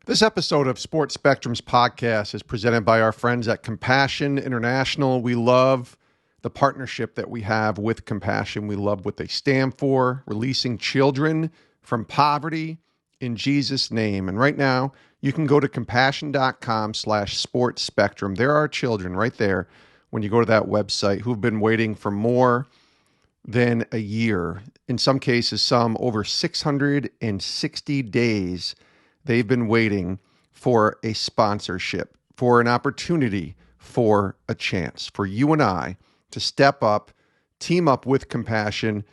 This episode of Sports Spectrum's podcast is presented by our friends at Compassion International. We love the partnership that we have with Compassion. We love what they stand for, releasing children from poverty in Jesus' name. And right now, you can go to compassion.com/sports spectrum. There are children right there when you go to that website who've been waiting for more than a year. In some cases, some over 660 days. They've been waiting for a sponsorship, for an opportunity, for a chance, for you and I to step up, team up with Compassion,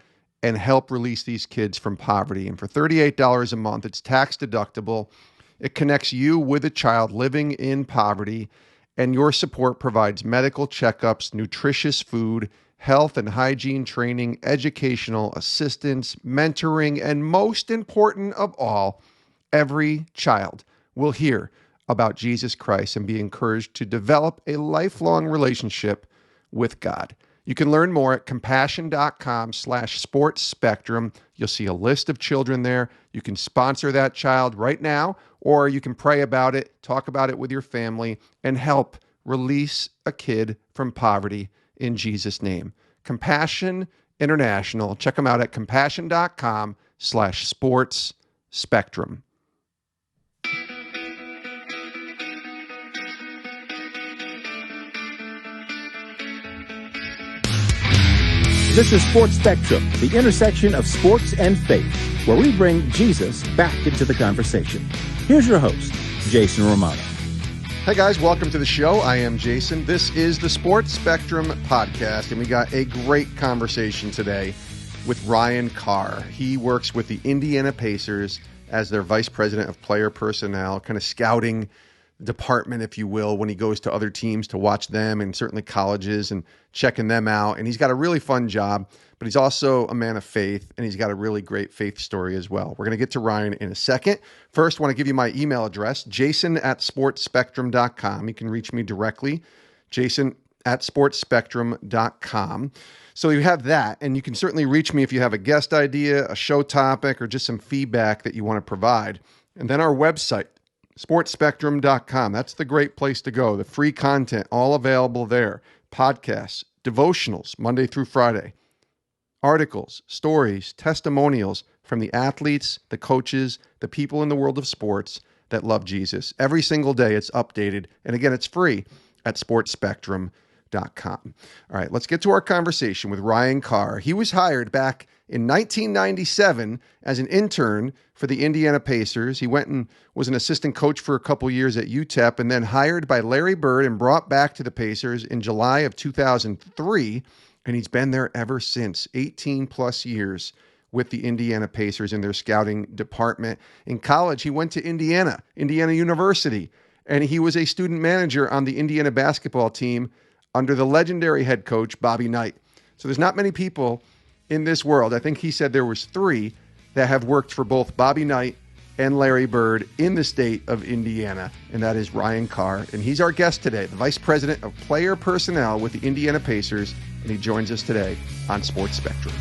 and help release these kids from poverty. And for $38 a month, it's tax deductible. It connects you with a child living in poverty, and your support provides medical checkups, nutritious food, health and hygiene training, educational assistance, mentoring, and most important of all, every child will hear about Jesus Christ and be encouraged to develop a lifelong relationship with God. You can learn more at compassion.com/sports spectrum. You'll see a list of children there. You can sponsor that child right now, or you can pray about it, talk about it with your family, and help release a kid from poverty in Jesus' name. Compassion International. Check them out at compassion.com/sports spectrum. This is Sports Spectrum, the intersection of sports and faith, where we bring Jesus back into the conversation. Here's your host, Jason Romano. Hey guys, welcome to the show. I am Jason. This is the Sports Spectrum podcast, and we got a great conversation today with Ryan Carr. He works with the Indiana Pacers as their vice president of player personnel, kind of scouting department, if you will, when he goes to other teams to watch them and certainly colleges and checking them out. And he's got a really fun job, but he's also a man of faith, and he's got a really great faith story as well. We're going to get to Ryan in a second. First, I want to give you my email address, jason@sportspectrum.com. You can reach me directly, jason@sportspectrum.com. So you have that, and you can certainly reach me if you have a guest idea, a show topic, or just some feedback that you want to provide. And then our website, sportspectrum.com. That's the great place to go. The free content, all available there. Podcasts, devotionals, Monday through Friday. Articles, stories, testimonials from the athletes, the coaches, the people in the world of sports that love Jesus. Every single day it's updated. And again, it's free at sportspectrum.com. All right, let's get to our conversation with Ryan Carr. He was hired back in 1997 as an intern for the Indiana Pacers. He went and was an assistant coach for a couple years at UTEP, and then hired by Larry Bird and brought back to the Pacers in July of 2003. And he's been there ever since, 18 plus years with the Indiana Pacers in their scouting department. In college, he went to Indiana University, and he was a student manager on the Indiana basketball team under the legendary head coach, Bobby Knight. So there's not many people in this world, I think he said there was 3 that have worked for both Bobby Knight and Larry Bird in the state of Indiana, and that is Ryan Carr. And he's our guest today, the Vice President of Player Personnel with the Indiana Pacers, and he joins us today on Sports Spectrum.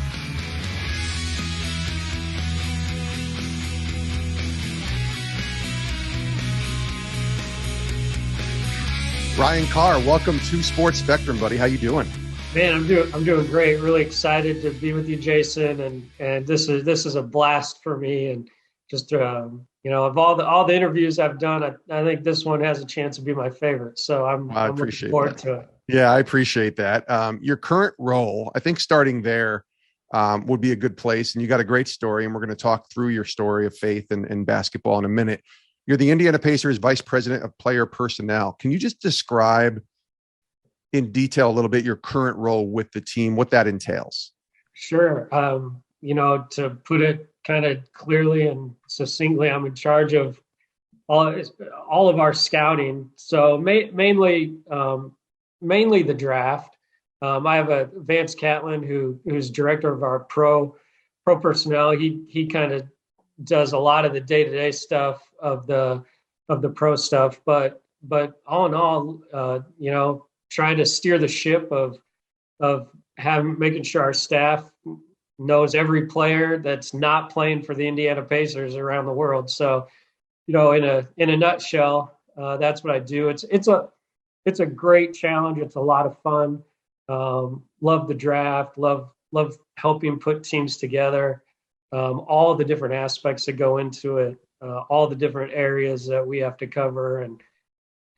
Ryan Carr, welcome to Sports Spectrum, buddy. How you doing? Man, I'm doing great. Really excited to be with you, Jason, and this is a blast for me. And just of all the interviews I've done, I think this one has a chance to be my favorite. So I'm looking forward to it. Yeah, I appreciate that. Your current role, I think starting there would be a good place. And you got a great story, and we're going to talk through your story of faith and basketball in a minute. You're the Indiana Pacers Vice President of Player Personnel. Can you just describe in detail a little bit your current role with the team, what that entails? Sure. To put it kind of clearly and succinctly, I'm in charge of all of our scouting. So mainly the draft. I have Vance Catlin, who's director of our pro personnel. He kind of does a lot of the day-to-day stuff of the pro stuff, but all in all, trying to steer the ship of making sure our staff knows every player that's not playing for the Indiana Pacers around the world. So in a nutshell, that's what I do. It's a great challenge. It's a lot of fun. Love the draft. Love helping put teams together. All the different aspects that go into it. All the different areas that we have to cover,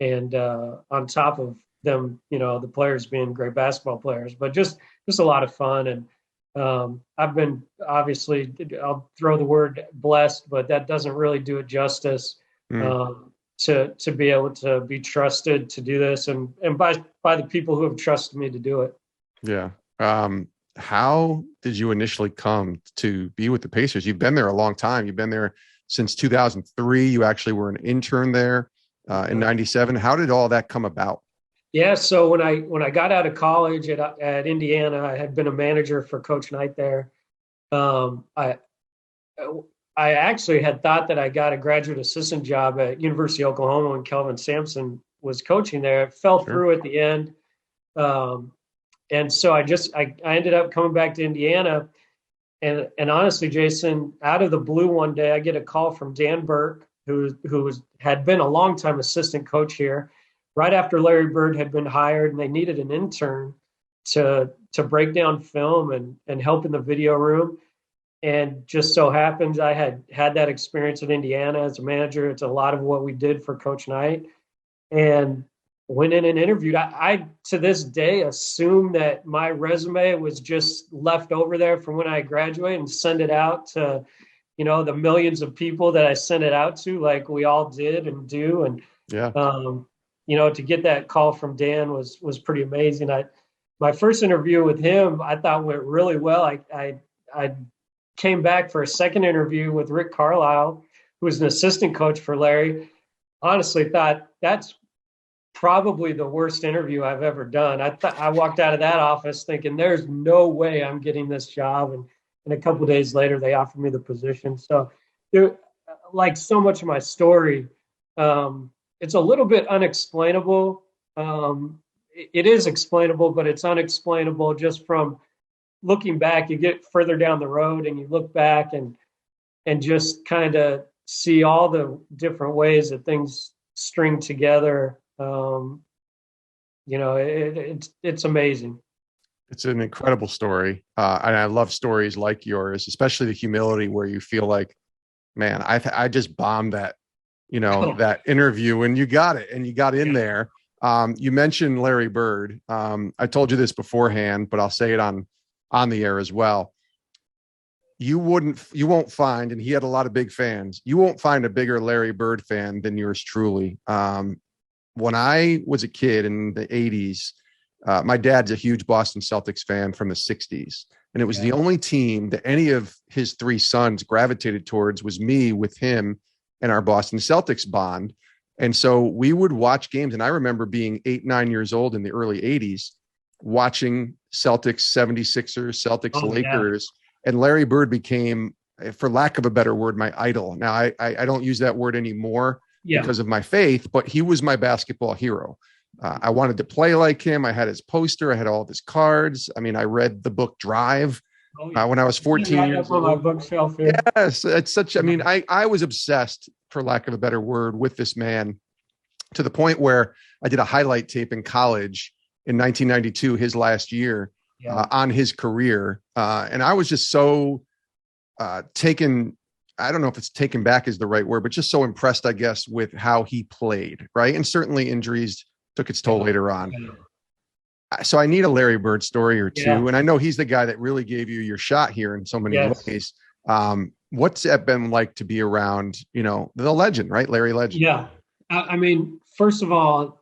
and on top of them, the players being great basketball players, but just a lot of fun. And I've been, obviously, I'll throw the word blessed, but that doesn't really do it justice. To be able to be trusted to do this, and by the people who have trusted me to do it. Yeah. How did you initially come to be with the Pacers? You've been there a long time. You've been there since 2003. You actually were an intern there in '97. How did all that come about? Yeah. So when I got out of college at Indiana, I had been a manager for Coach Knight there. I actually had thought that I got a graduate assistant job at University of Oklahoma when Kelvin Sampson was coaching there. It fell through at the end. And so I ended up coming back to Indiana. And honestly, Jason, out of the blue one day, I get a call from Dan Burke, who had been a longtime assistant coach here, right after Larry Bird had been hired, and they needed an intern to break down film and help in the video room. And just so happens I had that experience in Indiana as a manager. It's a lot of what we did for Coach Knight, and went in and interviewed. I to this day assume that my resume was just left over there from when I graduated, and send it out to, the millions of people that I sent it out to, like we all did and do. And, Yeah. To get that call from Dan was pretty amazing. My first interview with him, I thought went really well. I came back for a second interview with Rick Carlisle, who was an assistant coach for Larry. Honestly, thought that's probably the worst interview I've ever done. I walked out of that office thinking there's no way I'm getting this job. And a couple of days later, they offered me the position. So like so much of my story, it's a little bit unexplainable. It is explainable, but it's unexplainable just from looking back. You get further down the road and you look back and just kind of see all the different ways that things string together. It's amazing. It's an incredible story. And I love stories like yours, especially the humility where you feel like, man, I just bombed that, that interview, and you got it, and you got in there. You mentioned Larry Bird. I told you this beforehand, but I'll say it on the air as well. You won't find, and he had a lot of big fans, you won't find a bigger Larry Bird fan than yours truly. When I was a kid in the 80s, my dad's a huge Boston Celtics fan from the 60s. And it was the only team that any of his three sons gravitated towards was me with him and our Boston Celtics bond. And so we would watch games. And I remember being 8, 9 years old in the early 80s, watching Celtics, 76ers, Celtics, Lakers. Yeah. And Larry Bird became, for lack of a better word, my idol. Now, I don't use that word anymore because of my faith, but he was my basketball hero. I wanted to play like him. I had his poster. I had all of his cards. I mean, I read the book Drive when I was 14 years old. On my bookshelf here. Yes, it's such. I mean, I was obsessed, for lack of a better word, with this man, to the point where I did a highlight tape in college in 1992, his last year, on his career, and I was just so taken. I don't know if it's taken back is the right word, but just so impressed, I guess, with how he played. Right, and certainly injuries took its toll later on. So I need a Larry Bird story or two. And I know he's the guy that really gave you your shot here in so many ways. What's that been like to be around, the legend, right? Larry Legend. Yeah. I mean, first of all,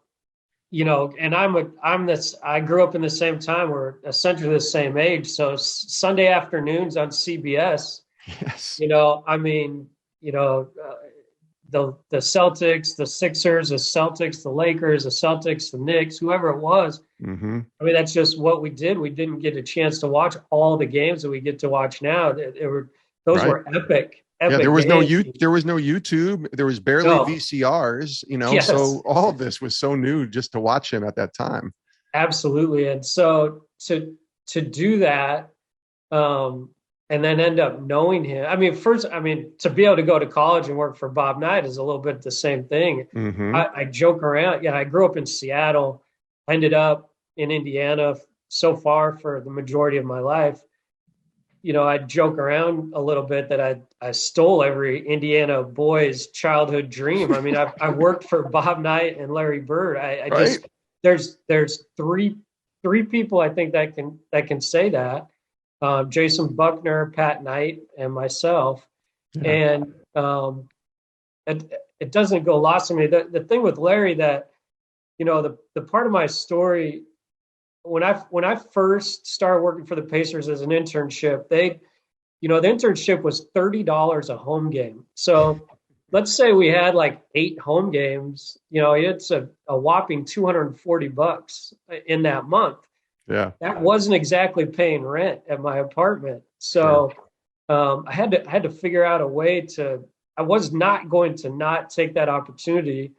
and I grew up in the same time. We're essentially the same age. So Sunday afternoons on CBS, the Celtics, the Sixers, the Celtics, the Lakers, the Celtics, the Knicks, whoever it was. Mm-hmm. I mean, that's just what we did. We didn't get a chance to watch all the games that we get to watch now. Those were epic. Yeah, there was games. There was no YouTube. There was barely VCRs, so all of this was so new just to watch him at that time. Absolutely. And so to do that, and then end up knowing him. I mean, first, I mean, to be able to go to college and work for Bob Knight is a little bit the same thing. Mm-hmm. I joke around. Yeah, I grew up in Seattle, ended up in Indiana so far for the majority of my life. You know, I joke around a little bit that I stole every Indiana boy's childhood dream. I mean, I worked for Bob Knight and Larry Bird. I Right. just there's three people I think that can say that. Jason Buckner, Pat Knight, and myself. Yeah. And it doesn't go lost on me. The thing with Larry that, you know, the part of my story when I first started working for the Pacers as an internship, the internship was $30 a home game. So let's say we had like 8 home games, you know, it's a whopping $240 in that month. Yeah. That wasn't exactly paying rent at my apartment. Sure. So I had to figure out a way to. I was not going to not take that opportunity,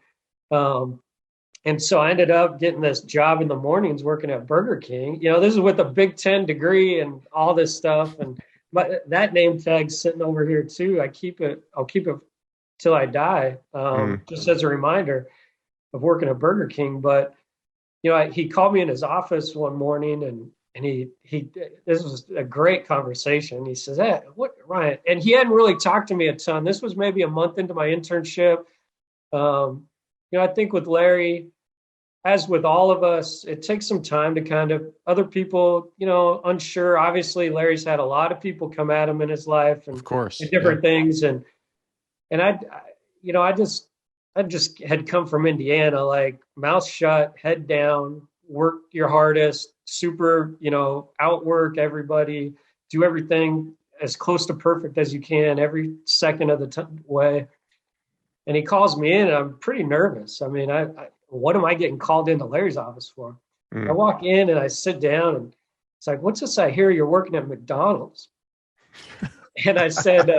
and so I ended up getting this job in the mornings working at Burger King. You know, this is with a Big Ten degree and all this stuff, and that name tag's sitting over here too. I'll keep it till I die, Mm. just as a reminder of working at Burger King. But you know, he called me in his office one morning, and he this was a great conversation. He says, "Hey, what, Ryan?" And he hadn't really talked to me a ton. This was maybe a month into my internship. You know, I think with Larry, as with all of us, it takes some time to kind of other people, you know, unsure. Obviously, Larry's had a lot of people come at him in his life Of course. and Yeah. different things, and you know, I just had come from Indiana, like mouth shut, head down, work your hardest, super, you know, outwork everybody, do everything as close to perfect as you can every second of the way. And he calls me in, and I'm pretty nervous. I mean, what am I getting called into Larry's office for? I Mm. walk in and I sit down, and it's like, "What's this I hear you're working at McDonald's?" And I said,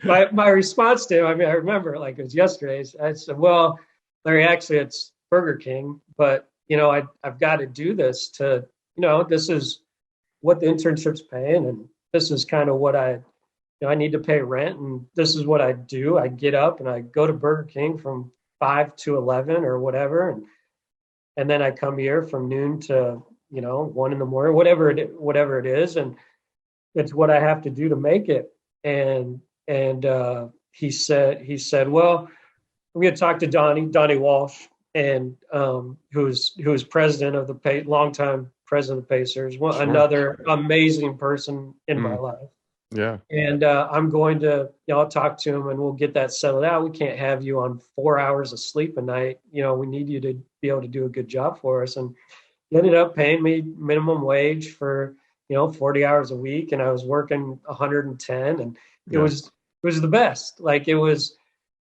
my response to him, I mean, I remember like it was yesterday. I said, "Well, Larry, actually, it's Burger King, but you know, I've got to do this to, you know, this is what the internship's paying, and this is kind of what I need to pay rent, and this is what I do. I get up and I go to Burger King from 5 to 11 or whatever, and then I come here from noon to, you know, 1 in the morning, whatever it is, and it's what I have to do to make it." And he said, "Well, I'm going to talk to Donnie Walsh, and who's president of the longtime president of the Pacers, Sure. another amazing person in my Mm. life. Yeah. And I'm going to, you know, I'll talk to him and we'll get that settled out. We can't have you on 4 hours of sleep a night. You know, we need you to be able to do a good job for us." And he ended up paying me minimum wage for, you know, 40 hours a week, and I was working 110, and Yeah. it was the best. Like it was,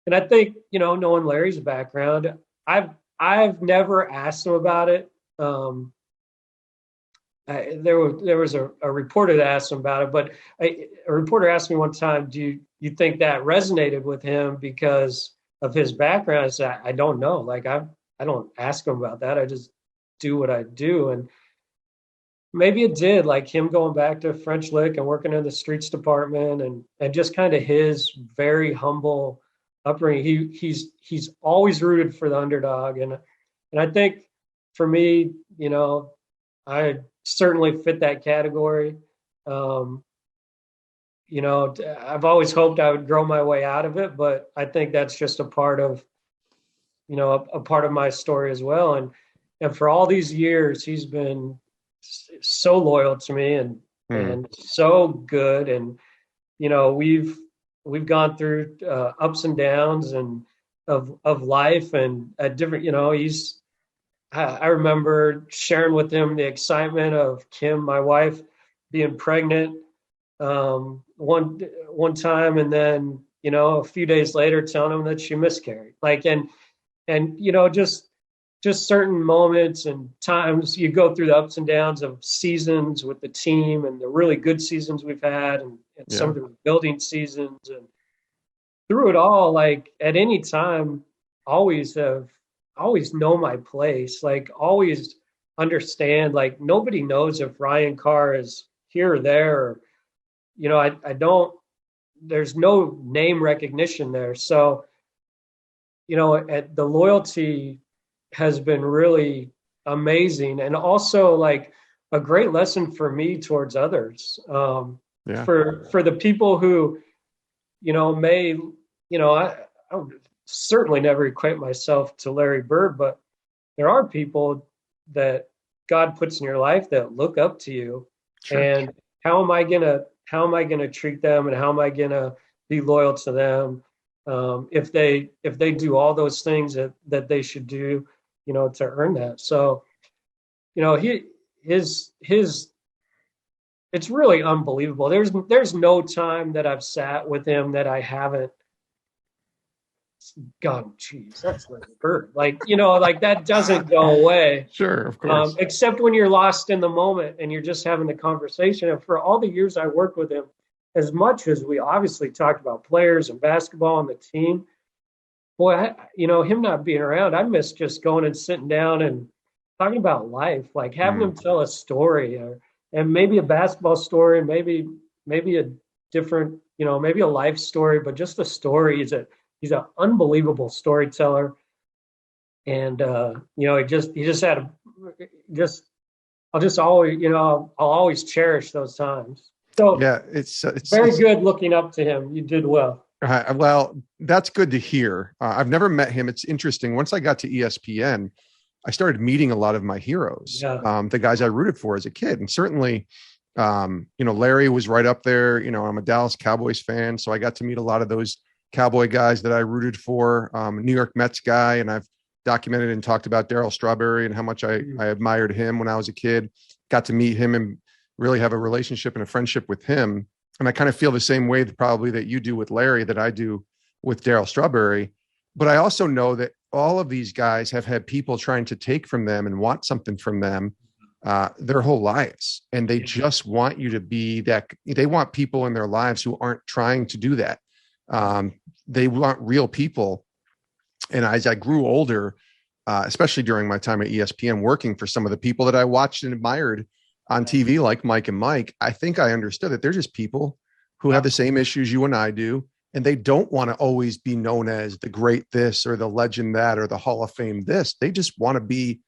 and I think, you know, knowing Larry's background, I've never asked him about it. There was a reporter that asked him about it, but a reporter asked me one time, "Do you think that resonated with him because of his background?" I said, "I don't know. Like I don't ask him about that. I just do what I do." And maybe it did, like him going back to French Lick and working in the streets department, and just kind of his very humble upbringing. He's always rooted for the underdog, and I think for me, you know, I certainly fit that category. Um, you know, I've always hoped I would grow my way out of it, but I think that's just a part of, you know, a part of my story as well. And for all these years, he's been so loyal to me, Mm. and so good. And you know, we've gone through ups and downs and of life, and different. You know, I remember sharing with him the excitement of Kim, my wife, being pregnant one time, and then, you know, a few days later telling him that she miscarried. Like, and you know, just certain moments and times you go through the ups and downs of seasons with the team, and the really good seasons we've had, and some Yeah. of the rebuilding seasons, and through it all, like at any time, always have always know my place, like always understand, like nobody knows if Ryan Carr is here or there, or I don't, there's no name recognition there. So, the loyalty has been really amazing, and also like a great lesson for me towards others. Yeah. For the people who, may, I would certainly never equate myself to Larry Bird, but there are people that God puts in your life that look up to you. Sure. And how am I gonna treat them, and how am I gonna be loyal to them, if they do all those things that they should do, to earn that. So, his it's really unbelievable. There's no time that I've sat with him that I haven't gone, geez, that's Larry Bird. Like, like that doesn't go away. Sure, of course. Except when you're lost in the moment and you're just having the conversation. And for all the years I worked with him, as much as we obviously talked about players and basketball and the team, boy, him not being around, I miss just going and sitting down and talking about life, like having him tell a story, and maybe a basketball story, maybe a different, maybe a life story, but just a story. He's an unbelievable storyteller, and he just had I'll always cherish those times. So Yeah, it's very good looking up to him. You did well. Well, that's good to hear. I've never met him. It's interesting. Once I got to ESPN, I started meeting a lot of my heroes, the guys I rooted for as a kid. And certainly, Larry was right up there. I'm a Dallas Cowboys fan, so I got to meet a lot of those Cowboy guys that I rooted for. New York Mets guy, and I've documented and talked about Darryl Strawberry and how much I admired him when I was a kid. Got to meet him and really have a relationship and a friendship with him. And I kind of feel the same way probably that you do with Larry, that I do with Darryl Strawberry. But I also know that all of these guys have had people trying to take from them and want something from them their whole lives. And they just want you to be that. They want people in their lives who aren't trying to do that. They want real people. And as I grew older, especially during my time at ESPN, working for some of the people that I watched and admired on TV, like Mike and Mike, I think I understood that they're just people who have the same issues you and I do. And they don't want to always be known as the great this or the legend that or the Hall of Fame this. They just want to be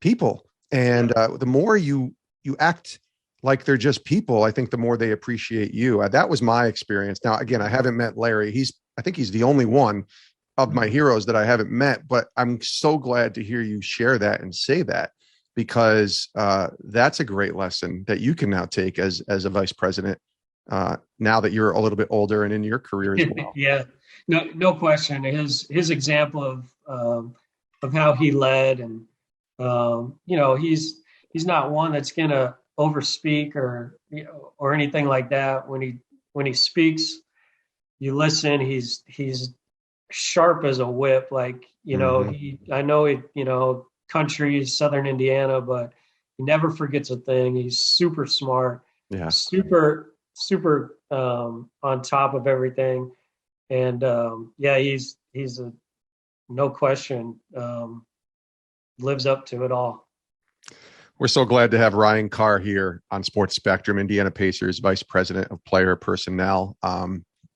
people. And the more you act like they're just people, I think the more they appreciate you. That was my experience. Now, again, I haven't met Larry. I think he's the only one of my heroes that I haven't met, but I'm so glad to hear you share that and say that, because that's a great lesson that you can now take as a vice president, now that you're a little bit older and in your career as well. Yeah, no question. His example of how he led, and he's not one that's gonna overspeak or anything like that. When he speaks, you listen. He's sharp as a whip. Like, I know country, Southern Indiana, but he never forgets a thing. He's super smart, super on top of everything. And he's a, no question, lives up to it all. We're so glad to have Ryan Carr here on Sports Spectrum, Indiana Pacers Vice President of Player Personnel.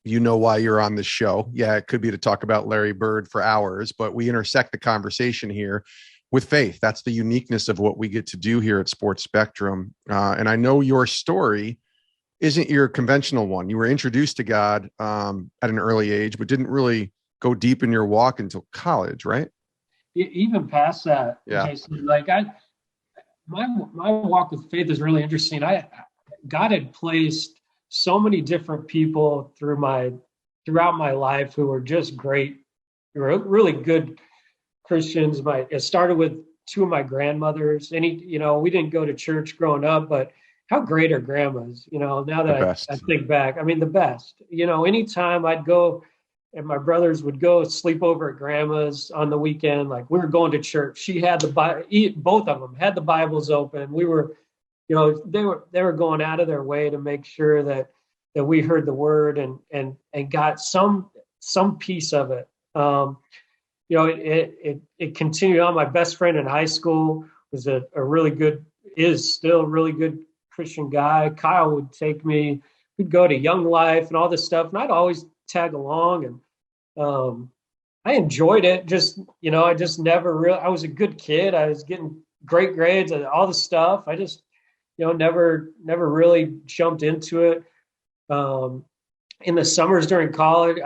You know why you're on this show. Yeah, it could be to talk about Larry Bird for hours, but we intersect the conversation here with faith. That's the uniqueness of what we get to do here at Sports Spectrum. And I know your story isn't your conventional one. You were introduced to God at an early age, but didn't really go deep in your walk until college, right? Even past that, yeah. Jason, like my walk with faith is really interesting. God had placed so many different people throughout my life who were just great, who were really good Christians. It started with two of my grandmothers. We didn't go to church growing up, but how great are grandmas? Now that I think back, I mean, the best. Anytime I'd go and my brothers would go sleep over at grandma's on the weekend, like we were going to church. She had both of them had the Bibles open. We were, they were going out of their way to make sure that we heard the word and got some piece of it. It continued on. My best friend in high school was is still a really good Christian guy. Kyle would take me we'd go to Young Life and all this stuff, and I'd always tag along, and I enjoyed it. Just, I just never really, I was a good kid. I was getting great grades and all the stuff. I just, never really jumped into it. In the summers during college,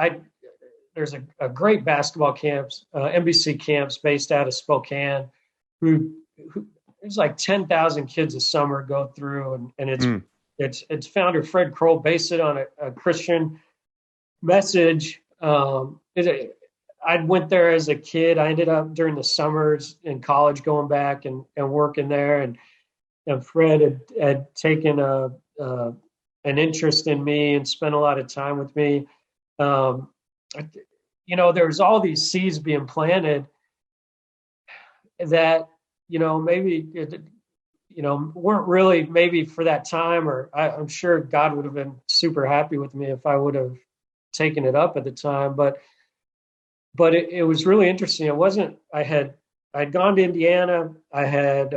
there's a great basketball camps, NBC camps based out of Spokane, who there's like 10,000 kids a summer go through, and it's founder Fred Kroll based it on a Christian message. I went there as a kid. I ended up during the summers in college going back and working there, and Fred had taken an interest in me and spent a lot of time with me. There was all these seeds being planted that, maybe, weren't really maybe for that time, or I'm sure God would have been super happy with me if I would have taken it up at the time. But it was really interesting. It wasn't, I'd gone to Indiana. I had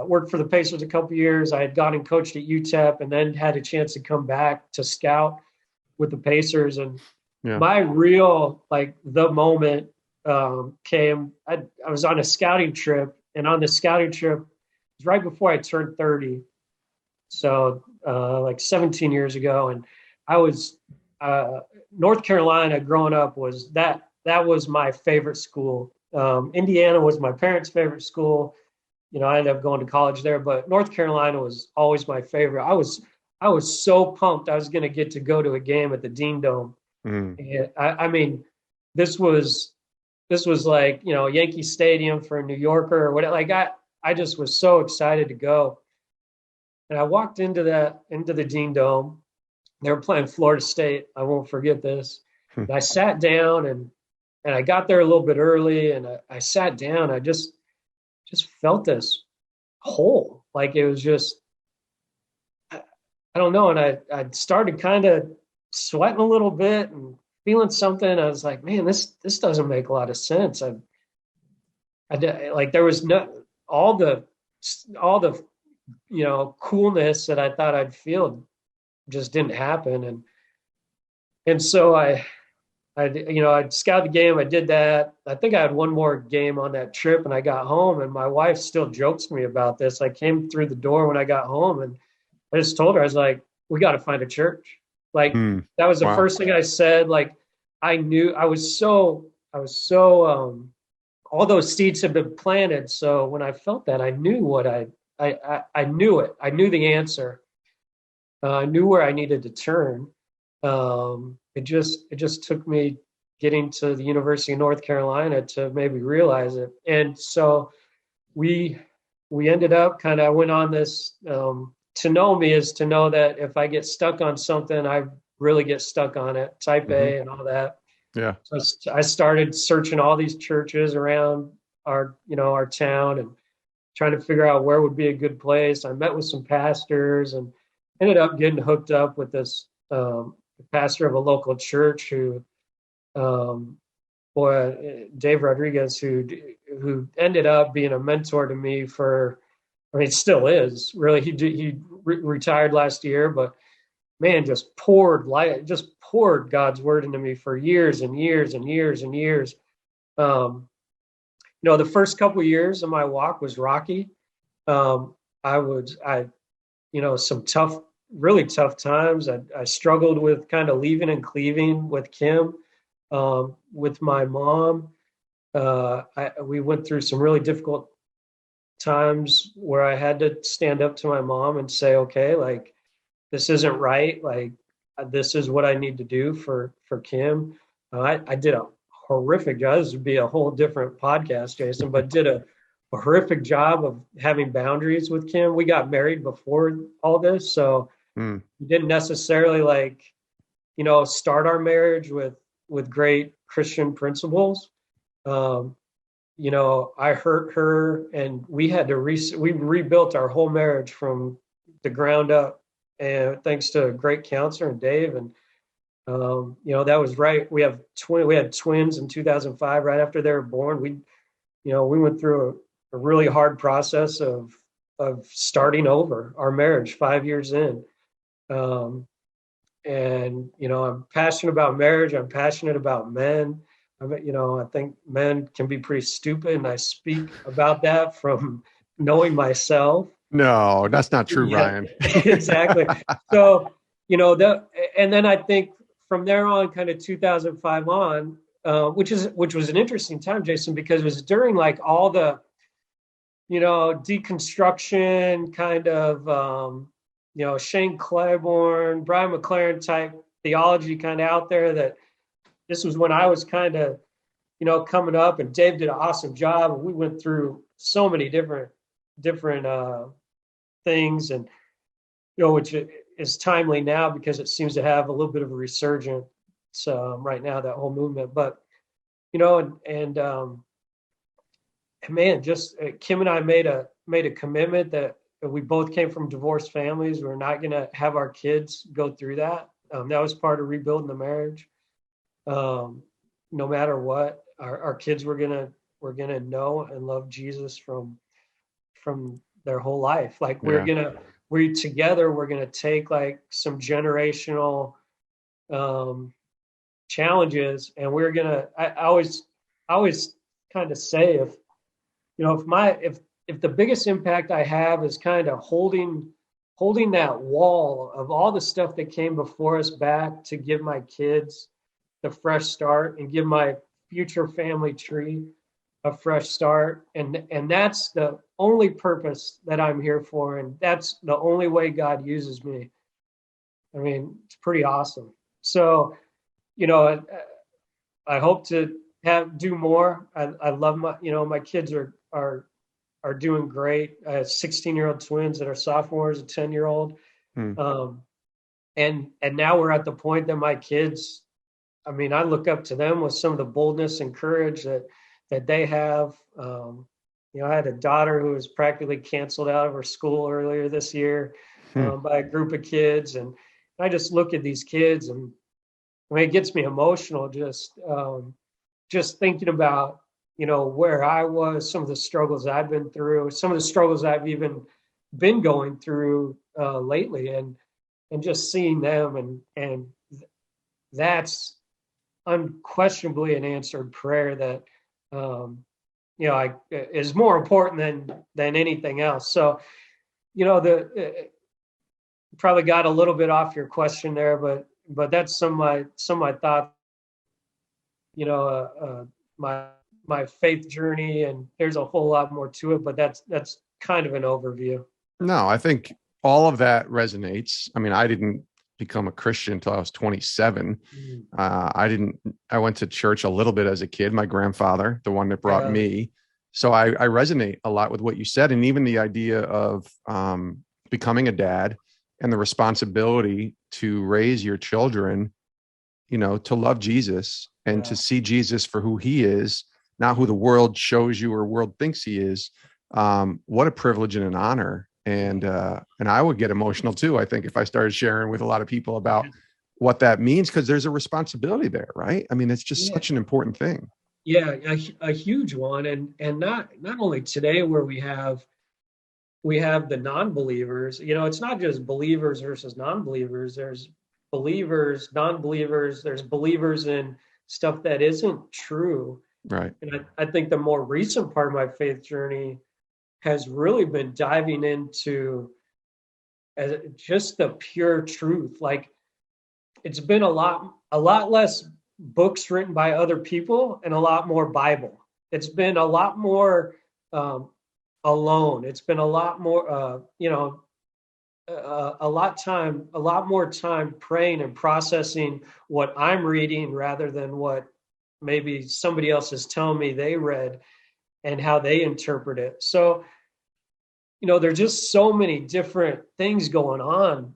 worked for the Pacers a couple of years. I had gone and coached at UTEP, and then had a chance to come back to scout with the Pacers. And my real, the moment came. I was on a scouting trip, and on the scouting trip, it was right before I turned 30. So 17 years ago. And I was, North Carolina growing up that was my favorite school. Indiana was my parents' favorite school. I ended up going to college there, but North Carolina was always my favorite. I was so pumped I was going to get to go to a game at the Dean Dome. And I mean, this was like, Yankee Stadium for a New Yorker or whatever. I just was so excited to go. And I walked into the Dean Dome. They were playing Florida State. I won't forget this. And I sat down, and I got there a little bit early, and I sat down. I just felt this hole. It was just, I don't know. And I started kind of sweating a little bit and feeling something. I was like, man, this doesn't make a lot of sense. There was all the coolness that I thought I'd feel just didn't happen. And so I'd scout the game. I did that. I think I had one more game on that trip, and I got home, and my wife still jokes me about this. I came through the door when I got home, and I just told her, I was like, we got to find a church. That was the first thing I said. I knew I was so all those seeds had been planted. So when I felt that, I knew what I knew it. I knew the answer. I knew where I needed to turn. It just took me getting to the University of North Carolina to maybe realize it. And so we ended up I went on this, to know me is to know that if I get stuck on something, I really get stuck on it, type A and all that. Yeah. So I started searching all these churches around our town and trying to figure out where would be a good place. I met with some pastors and ended up getting hooked up with this pastor of a local church who, Dave Rodriguez, who ended up being a mentor to me still is really. He retired last year, but man, just poured God's word into me for years and years and years and years. The first couple of years of my walk was rocky. Some really tough times. I struggled with kind of leaving and cleaving with Kim, with my mom. We went through some really difficult times where I had to stand up to my mom and say, okay, this isn't right. This is what I need to do for Kim. I did a horrific job. This would be a whole different podcast, Jason, but did a horrific job of having boundaries with Kim. We got married before all this, so we didn't necessarily start our marriage with great Christian principles. I hurt her, and we had to we rebuilt our whole marriage from the ground up, and thanks to a great counselor and Dave. And that was right. We had twins in 2005, right after they were born. We went through a really hard process of starting over our marriage 5 years in. and I'm passionate about marriage. I'm passionate about men. I think men can be pretty stupid, and I speak about that from knowing myself. No, that's not true, Yeah, Ryan. exactly. So, that, and then I think from there on, kind of 2005 on, which was an interesting time, Jason, because it was during like all the, deconstruction kind of, Shane Claiborne, Brian McLaren type theology kind of out there. That this was when I was kind of, coming up, and Dave did an awesome job, and we went through so many different things, and which is timely now because it seems to have a little bit of a resurgence right now, that whole movement. But and man, just Kim and I made a commitment that we both came from divorced families. We're not going to have our kids go through that. That was part of rebuilding the marriage. No matter what, our kids were gonna know and love Jesus from their whole life. Like Yeah. we're together. We're gonna take like some generational challenges, and we're gonna. I always kind of say, if the biggest impact I have is kind of holding that wall of all the stuff that came before us back to give my kids the fresh start and give my future family tree a fresh start, and that's the only purpose that I'm here for, and that's the only way God uses me. I mean, it's pretty awesome. So, I hope to do more. I love my kids are doing great. I have 16-year-old twins that are sophomores, a 10-year-old. And now we're at the point that my kids, I mean, I look up to them with some of the boldness and courage that they have. I had a daughter who was practically canceled out of her school earlier this year by a group of kids. And I just look at these kids, and I mean, it gets me emotional just thinking about, where I was, some of the struggles I've been through, some of the struggles I've even been going through lately, and just seeing them, and that's unquestionably an answered prayer that is more important than anything else. So probably got a little bit off your question there, but that's some of my thoughts. My faith journey, and there's a whole lot more to it, but that's kind of an overview. No, I think all of that resonates. I mean, I didn't become a Christian until I was 27. I went to church a little bit as a kid. My grandfather, the one that brought me. So I resonate a lot with what you said. And even the idea of becoming a dad and the responsibility to raise your children, to love Jesus and to see Jesus for who he is, not who the world shows you or world thinks he is. What a privilege and an honor. And I would get emotional too, I think, if I started sharing with a lot of people about what that means, because there's a responsibility there, right? I mean, it's just such an important thing. Yeah, a huge one. And not only today, where we have the non-believers, it's not just believers versus non-believers. There's believers, non-believers, there's believers in stuff that isn't true. Right. And I think the more recent part of my faith journey has really been diving into just the pure truth. Like, it's been a lot less books written by other people and a lot more Bible. It's been a lot more alone. It's been a lot more, a lot more time praying and processing what I'm reading rather than what maybe somebody else is telling me they read and how they interpret it. So, there's just so many different things going on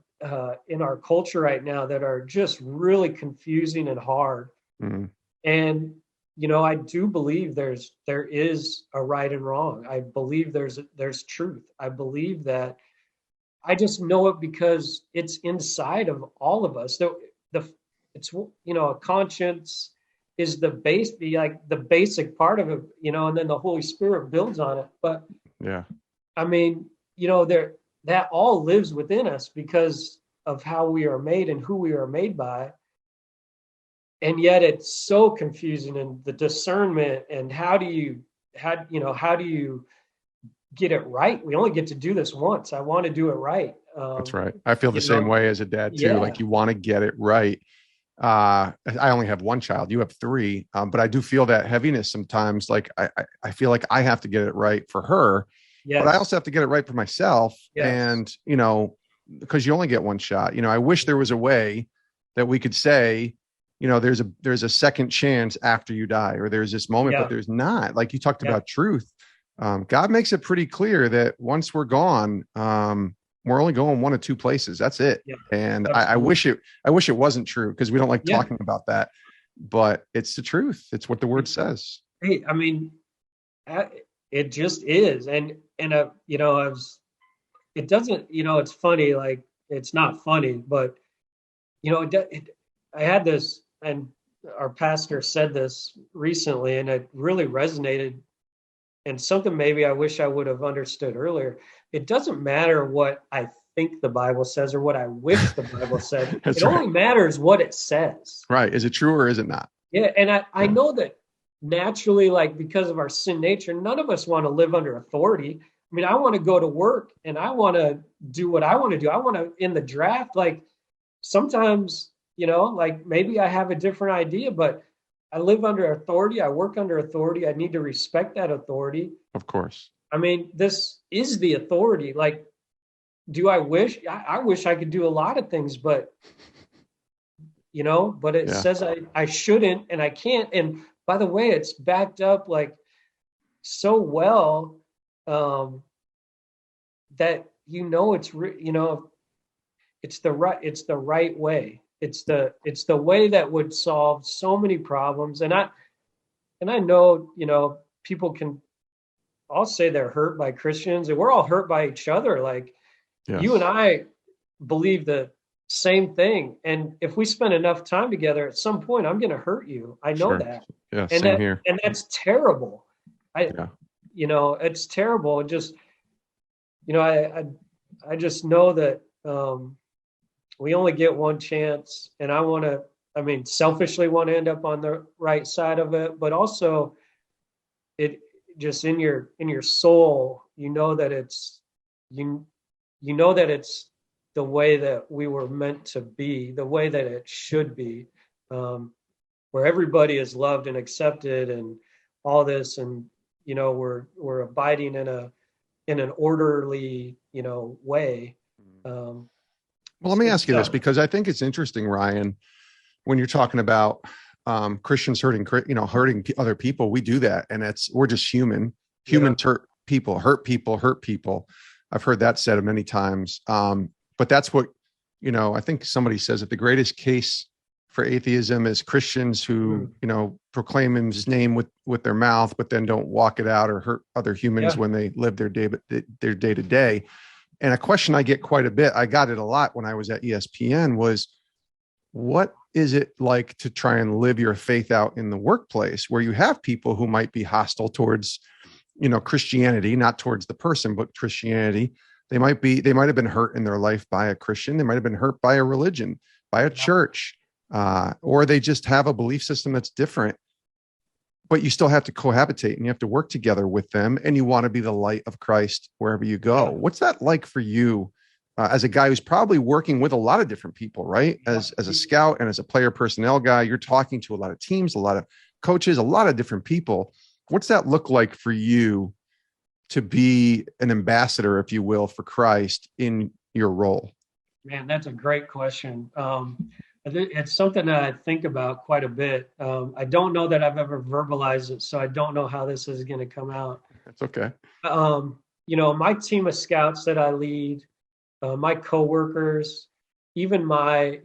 in our culture right now that are just really confusing and hard. Mm-hmm. And, I do believe there is a right and wrong. I believe there's truth. I believe that. I just know it because it's inside of all of us. It's a conscience is the basic part of it, and then the Holy Spirit builds on it. But yeah, I mean, that all lives within us because of how we are made and who we are made by. And yet it's so confusing, and the discernment, and how do you get it right? We only get to do this once. I want to do it right. That's right. I feel the same way as a dad too. Yeah. Like, you want to get it right. I only have one child. You have three. But I do feel that heaviness sometimes. Like, I feel like I have to get it right for her, Yes. but I also have to get it right for myself. Yes. And, because you only get one shot, I wish there was a way that we could say, there's a second chance after you die, or there's this moment, but there's not. Like you talked about truth. God makes it pretty clear that once we're gone, we're only going one of two places. That's it. Yeah, and I wish it wasn't true, because we don't like talking about that, but it's the truth. It's what the word says. Hey, I mean, it just is. And it doesn't, it's funny, like, it's not funny, but I had this, and our pastor said this recently, and it really resonated, and something maybe I wish I would have understood earlier. It doesn't matter what I think the Bible says or what I wish the Bible said. It only matters what it says. Right. Is it true or is it not? Yeah. And I know that naturally, like, because of our sin nature, none of us want to live under authority. I mean, I want to go to work and I want to do what I want to do. I want to, in the draft, like, sometimes, like, maybe I have a different idea, but I live under authority. I work under authority. I need to respect that authority. Of course. I mean, this is the authority. Like, do I wish? I wish I could do a lot of things, but it says I shouldn't, and I can't. And by the way, it's backed up, like, so well, that it's the right way. It's the way that would solve so many problems. And I know, people can all say they're hurt by Christians, and we're all hurt by each other. Like, you and I believe the same thing. And if we spend enough time together, at some point, I'm going to hurt you. I know that. Yeah. Same here. And that's terrible. It's terrible. It just, I just know that, we only get one chance, and selfishly want to end up on the right side of it, but also it just in your soul, that it's the way that we were meant to be, the way that it should be, where everybody is loved and accepted and all this. And, we're abiding in an orderly, way. Well, let me ask you this, because I think it's interesting, Ryan, when you're talking about Christians hurting other people. We do that, and we're just human. Humans hurt people. I've heard that said many times. But that's what, I think somebody says that the greatest case for atheism is Christians who, proclaim his name with their mouth, but then don't walk it out or hurt other humans when they live their day to day. And a question I get quite a bit, I got it a lot when I was at ESPN, was, what is it like to try and live your faith out in the workplace, where you have people who might be hostile towards, Christianity, not towards the person, but Christianity. They might have been hurt in their life by a Christian. They might have been hurt by a religion, by a church, or they just have a belief system that's different. But you still have to cohabitate, and you have to work together with them, and you want to be the light of Christ wherever you go. What's that like for you, as a guy who's probably working with a lot of different people, right? As a scout and as a player personnel guy, you're talking to a lot of teams, a lot of coaches, a lot of different people. What's that look like for you to be an ambassador, if you will, for Christ in your role? Man, that's a great question. It's something that I think about quite a bit. I don't know that I've ever verbalized it, so I don't know how this is going to come out. That's okay. My team of scouts that I lead, my coworkers, even my,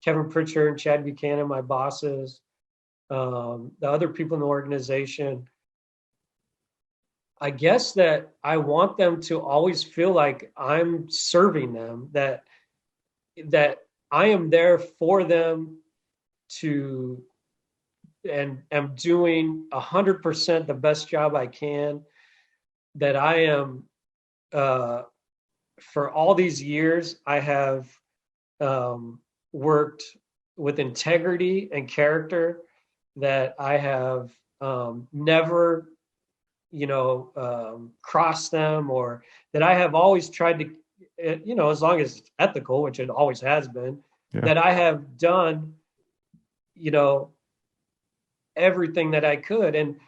Kevin Pritchard and Chad Buchanan, my bosses, the other people in the organization, I guess that I want them to always feel like I'm serving them, that I am there for them and am doing 100% the best job I can, that I am, for all these years, I have worked with integrity and character that I have never, crossed them, or that I have always tried to, as long as it's ethical, which it always has been, Yeah. that I have done, everything that I could. And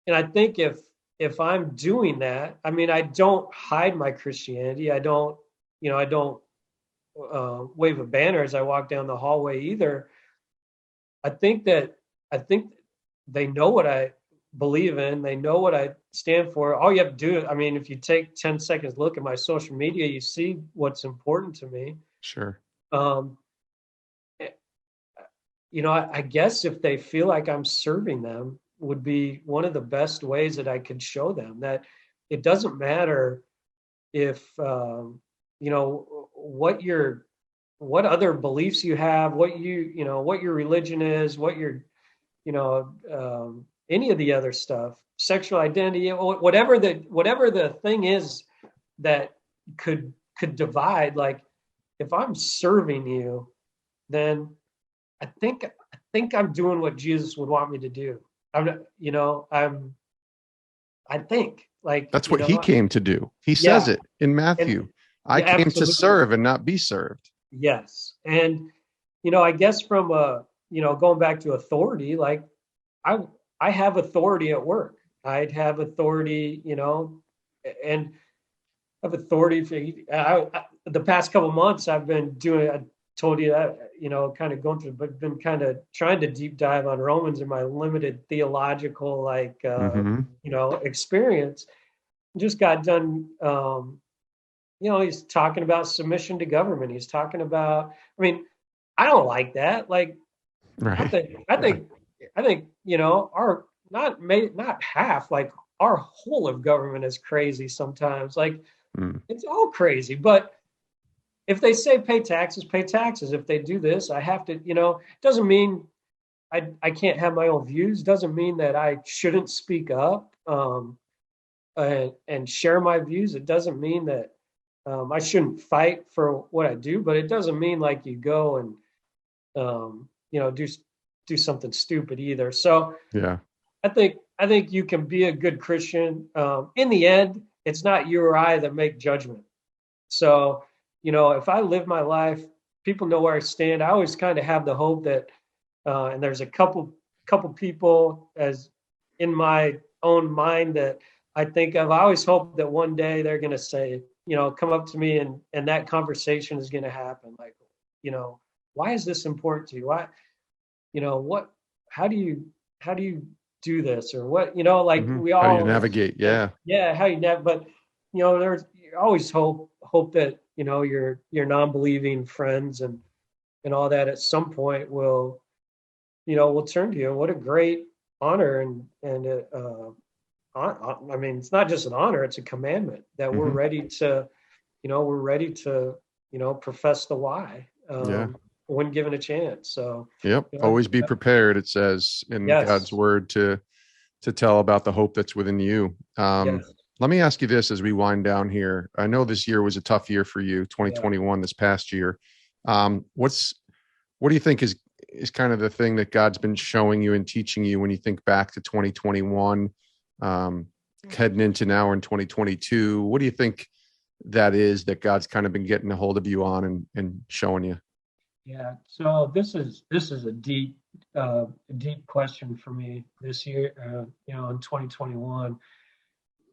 I think if I'm doing that, I mean, I don't hide my Christianity. I don't wave a banner as I walk down the hallway either. I think that I think they know what I believe in. They know what I stand for. All you have to do, I mean, if you take 10 seconds look at my social media, you see what's important to me. Sure. Um, I guess if they feel like I'm serving them would be one of the best ways that I could show them that it doesn't matter if what other beliefs you have, what what your religion is, what your any of the other stuff, sexual identity, whatever the thing is that could divide. Like, if I'm serving you, then I think I'm doing what Jesus would want me to do. I think, like, That's what he came to do. He says yeah, it in and Matthew. I yeah, came to absolutely. serve and not be served. Yes. And, I guess from going back to authority, like, I, I have authority at work. I'd have authority, and have authority for, the past couple of months I've been doing, I told you that, kind of going through, but been kind of trying to deep dive on Romans in my limited theological, like, Mm-hmm. experience. Just got done, he's talking about submission to government. He's talking about, I mean, I don't like that. Like, I Right. think, I Yeah. think, I think, our not half, like, our whole of government is crazy sometimes. Like, Mm. it's all crazy. But if they say pay taxes, pay taxes. If they do this, I have to, doesn't mean I can't have my own views. Doesn't mean that I shouldn't speak up, and share my views. It doesn't mean that I shouldn't fight for what I do, but it doesn't mean like you go and do something stupid either. So Yeah. I think you can be a good Christian. In the end, it's not you or I that make judgment. So, if I live my life, people know where I stand. I always kind of have the hope that, and there's a couple people as in my own mind that I think of. I always hope that one day they're going to say, come up to me, and that conversation is going to happen. Like, why is this important to you? Why, what, how do you do this, or what, like, Mm-hmm. we How do you all, navigate? Yeah. yeah, how you never, but there's you always hope that your non-believing friends and all that at some point will turn to you. What a great honor, I mean, it's not just an honor, it's a commandment that we're Mm-hmm. ready to, profess the why, Yeah. when given a chance. So, Yep. Always be prepared, it says in God's yes, word, to tell about the hope that's within you. yes, Let me ask you this as we wind down here. I know this year was a tough year for you, yeah. 2021, this past year. What do you think is kind of the thing that God's been showing you and teaching you when you think back to 2021, heading into now in 2022? What do you think that is that God's kind of been getting a hold of you on and showing you? Yeah, so this is a deep question for me this year. In 2021,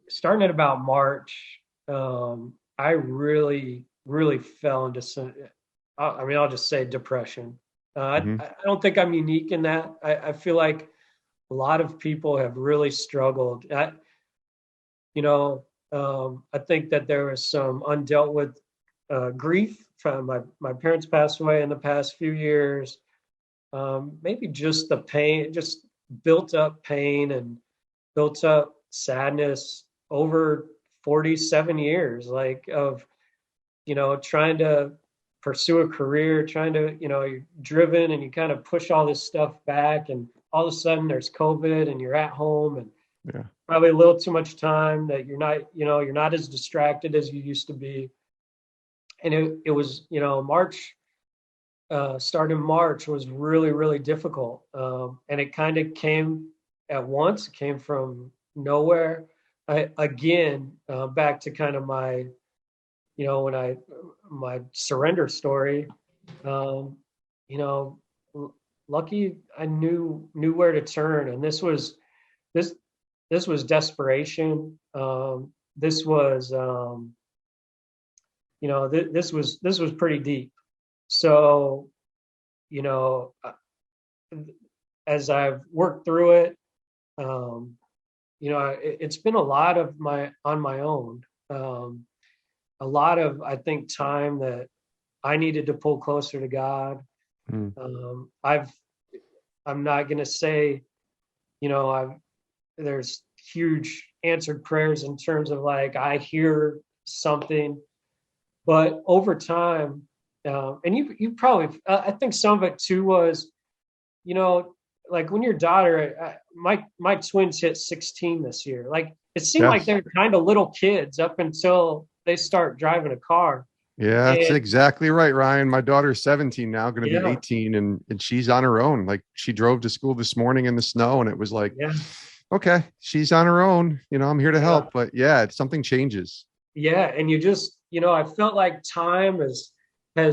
starting at about March, I really fell into some. I mean, I'll just say depression. Hmm. I don't think I'm unique in that. I feel like a lot of people have really struggled. I think that there was some undealt with grief from my parents passed away in the past few years. Maybe just the pain, just built up pain and built up sadness over 47 years, like, of trying to pursue a career, trying to, you're driven and you kind of push all this stuff back, and all of a sudden there's COVID and you're at home, and Yeah. probably a little too much time, that you're not as distracted as you used to be. And it was, March starting March was really, really difficult. And it kind of came at once. It came from nowhere. Again, back to kind of my, my surrender story. Um, you know, lucky I knew where to turn, and this this was desperation. This was this was pretty deep. So, you know, as I've worked through it, it's been a lot of on my own. A lot of, I think, time that I needed to pull closer to God. Mm. I'm not going to say, there's huge answered prayers in terms of like, I hear something, but over time, and you probably, I think some of it too was, like when your daughter, my twins hit 16 this year. Like it seemed like Yes. they're kind of little kids up until they start driving a car. Yeah, that's And exactly right, Ryan. My daughter's 17 now, going to be yeah, 18, and she's on her own. Like she drove to school this morning in the snow, and it was like, yeah, okay, she's on her own. I'm here to yeah, help. But yeah, it's something changes. yeah. And you just, I felt like time has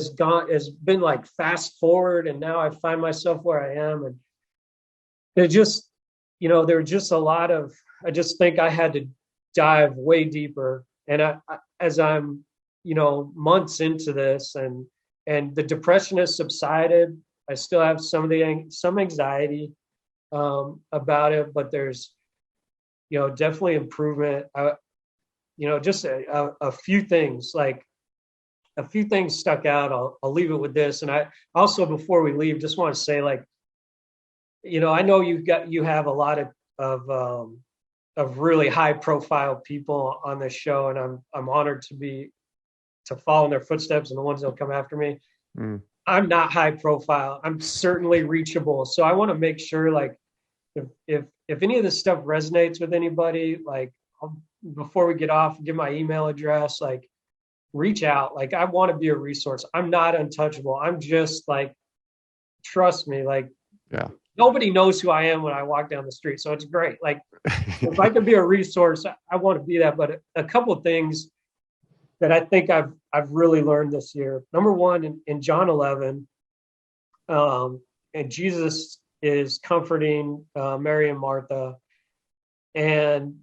been like fast forward, and now I find myself where I am, and it just, there were just a lot of. I just think I had to dive way deeper, and as I'm, months into this, and the depression has subsided. I still have some anxiety about it, but there's, definitely improvement. Just a few things, like a few things stuck out. I'll leave it with this. And I also, before we leave, just want to say, like, I know you have a lot of really high profile people on this show, and I'm honored to follow in their footsteps and the ones that'll come after me. Mm. I'm not high profile. I'm certainly reachable. So I want to make sure, like, if any of this stuff resonates with anybody, like, before we get off, give my email address, like, reach out. Like, I want to be a resource. I'm not untouchable. I'm just like, trust me, like, Yeah. nobody knows who I am when I walk down the street. So it's great. Like, if I could be a resource, I want to be that. But a couple of things that I think I've really learned this year. Number one, in John 11, and Jesus is comforting Mary and Martha, and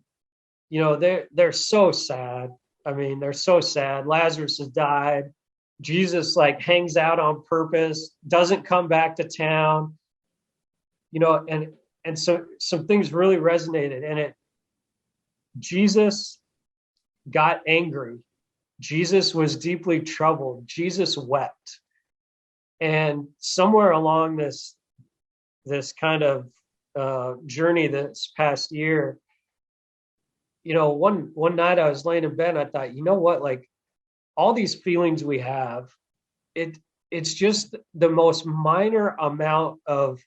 they're so sad. I mean, they're so sad. Lazarus has died. Jesus like hangs out on purpose, doesn't come back to town. And so some things really resonated, and Jesus got angry. Jesus was deeply troubled. Jesus wept. And somewhere along this kind of journey this past year, one night I was laying in bed and I thought, you know what, like all these feelings we have, it's just the most minor amount of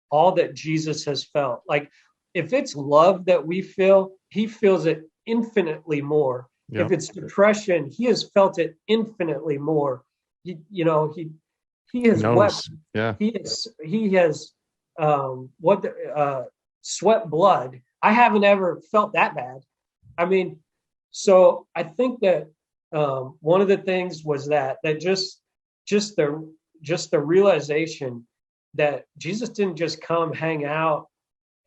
all that Jesus has felt. Like if it's love that we feel, he feels it infinitely more. Yeah. If it's depression, he has felt it infinitely more. He has wept. Knows. Yeah. He has sweat blood. I haven't ever felt that bad. I mean, so I think that one of the things was that just the realization that Jesus didn't just come hang out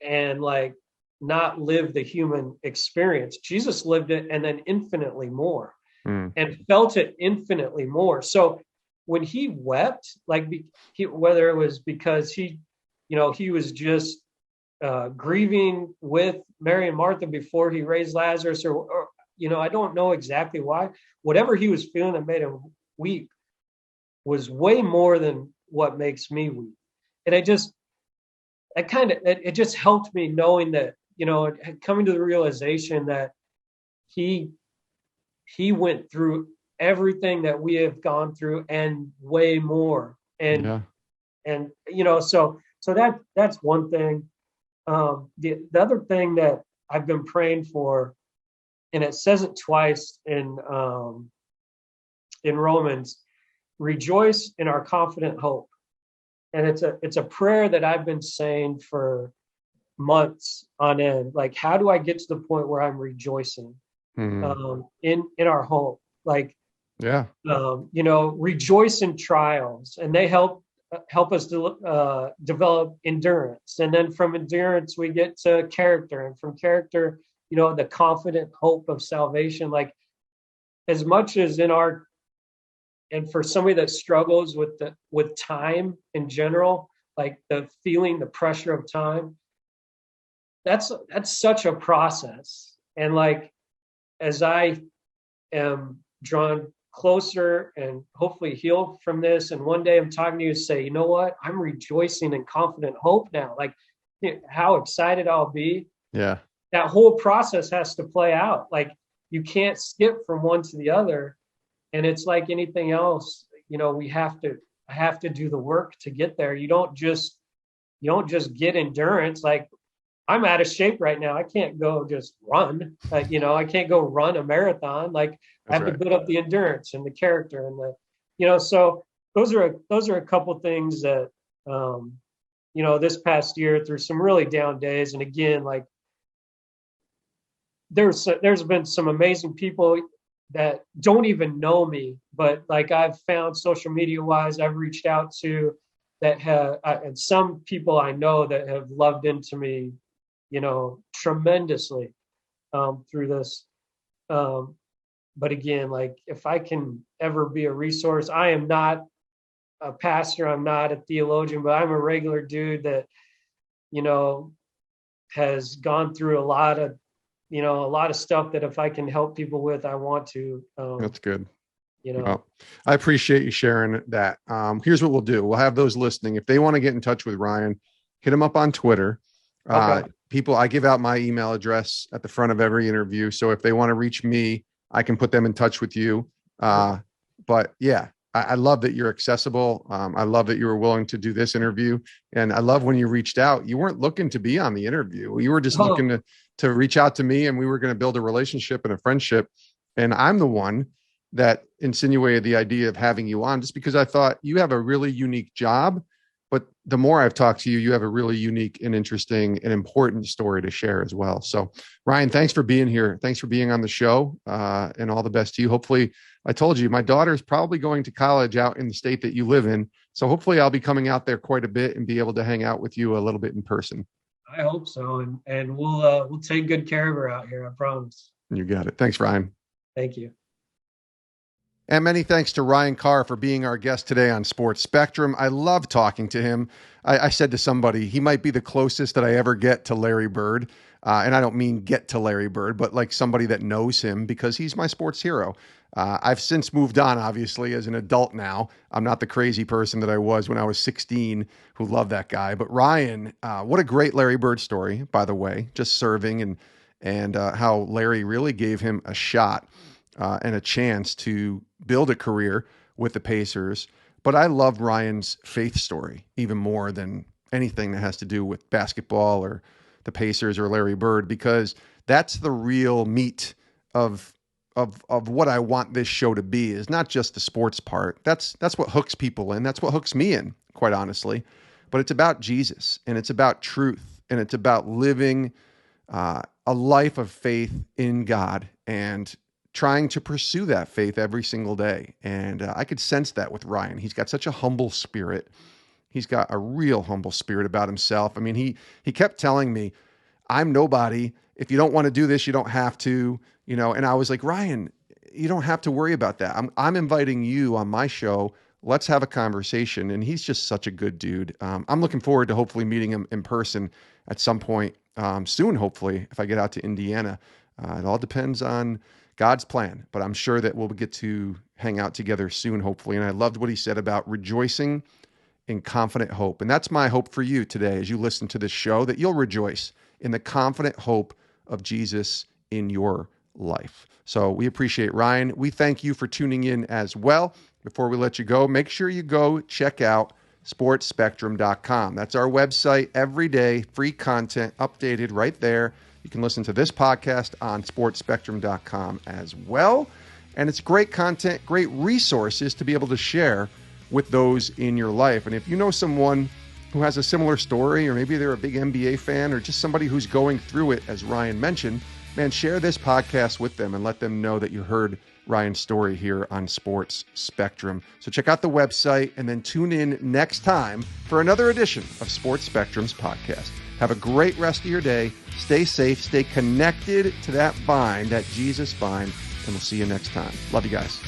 and like not live the human experience. Jesus lived it and then infinitely more, and felt it infinitely more. So when he wept, like whether it was because he was just grieving with Mary and Martha before he raised Lazarus, or I don't know exactly why. Whatever he was feeling that made him weep was way more than what makes me weep. And it just helped me knowing that, coming to the realization that he went through everything that we have gone through and way more. And, Yeah. and, so that's one thing. The other thing that I've been praying for, and it says it twice in Romans, rejoice in our confident hope. And it's a prayer that I've been saying for months on end. Like, how do I get to the point where I'm rejoicing in our hope? Like, Yeah. Rejoice in trials, and they help us develop endurance. And then from endurance, we get to character, and from character, the confident hope of salvation. Like, as much as and for somebody that struggles with time in general, like the pressure of time, that's such a process. And like, as I am drawn closer and hopefully heal from this, and one day I'm talking to you and say, you know what, I'm rejoicing in confident hope now. Like, how excited I'll be. Yeah. That whole process has to play out. Like, you can't skip from one to the other. And it's like anything else, I have to do the work to get there. You don't just get endurance. Like, I'm out of shape right now. I can't go just run. I can't go run a marathon. Like, I have to build up the endurance and the character and so those are a couple things that, this past year, through some really down days. And again, like, there's been some amazing people that don't even know me, but like, I've found social media wise, I've reached out to that have, and some people I know that have loved into me, tremendously through this. But again, like, if I can ever be a resource, I am not a pastor, I'm not a theologian, but I'm a regular dude that, has gone through a lot of stuff that if I can help people with, I want to. That's good. Well, I appreciate you sharing that. Here's what we'll do. We'll have those listening. If they want to get in touch with Ryan, hit him up on Twitter. Okay. People, I give out my email address at the front of every interview. So if they want to reach me, I can put them in touch with you. But yeah, I love that you're accessible. I love that you were willing to do this interview. And I love when you reached out, you weren't looking to be on the interview. You were just looking to reach out to me, and we were going to build a relationship and a friendship. And I'm the one that insinuated the idea of having you on, just because I thought you have a really unique job. But the more I've talked to you, you have a really unique and interesting and important story to share as well. So Ryan, thanks for being here. Thanks for being on the show, and all the best to you. Hopefully, I told you, my daughter's probably going to college out in the state that you live in. So hopefully I'll be coming out there quite a bit and be able to hang out with you a little bit in person. I hope so. And we'll take good care of her out here. I promise. You got it. Thanks, Ryan. Thank you. And many thanks to Ryan Carr for being our guest today on Sports Spectrum. I love talking to him. I said to somebody, he might be the closest that I ever get to Larry Bird. And I don't mean get to Larry Bird, but like somebody that knows him, because he's my sports hero. I've since moved on, obviously, as an adult now. I'm not the crazy person that I was when I was 16 who loved that guy. But Ryan, what a great Larry Bird story, by the way, just serving and how Larry really gave him a shot and a chance to build a career with the Pacers. But I love Ryan's faith story even more than anything that has to do with basketball or the Pacers or Larry Bird, because that's the real meat of what I want this show to be, is not just the sports part. That's what hooks people in. That's what hooks me in, quite honestly. But it's about Jesus, and it's about truth, and it's about living a life of faith in God and trying to pursue that faith every single day. And I could sense that with Ryan. He's got such a humble spirit. He's got a real humble spirit about himself. I mean, he kept telling me, I'm nobody. If you don't want to do this, you don't have to, and I was like, Ryan, you don't have to worry about that. I'm inviting you on my show. Let's have a conversation. And he's just such a good dude. I'm looking forward to hopefully meeting him in person at some point soon, hopefully, if I get out to Indiana. It all depends on God's plan, but I'm sure that we'll get to hang out together soon, hopefully. And I loved what he said about rejoicing in confident hope. And that's my hope for you today as you listen to this show, that you'll rejoice in the confident hope of Jesus in your life. So we appreciate Ryan. We thank you for tuning in as well. Before we let you go, make sure you go check out sportspectrum.com. That's our website. Every day, free content updated right there. You can listen to this podcast on sportspectrum.com as well. And it's great content, great resources to be able to share with those in your life. And if you know someone who has a similar story, or maybe they're a big NBA fan, or just somebody who's going through it, as Ryan mentioned, man, share this podcast with them and let them know that you heard Ryan's story here on Sports Spectrum. So check out the website and then tune in next time for another edition of Sports Spectrum's podcast. Have a great rest of your day. Stay safe. Stay connected to that vine, that Jesus vine, and we'll see you next time. Love you guys.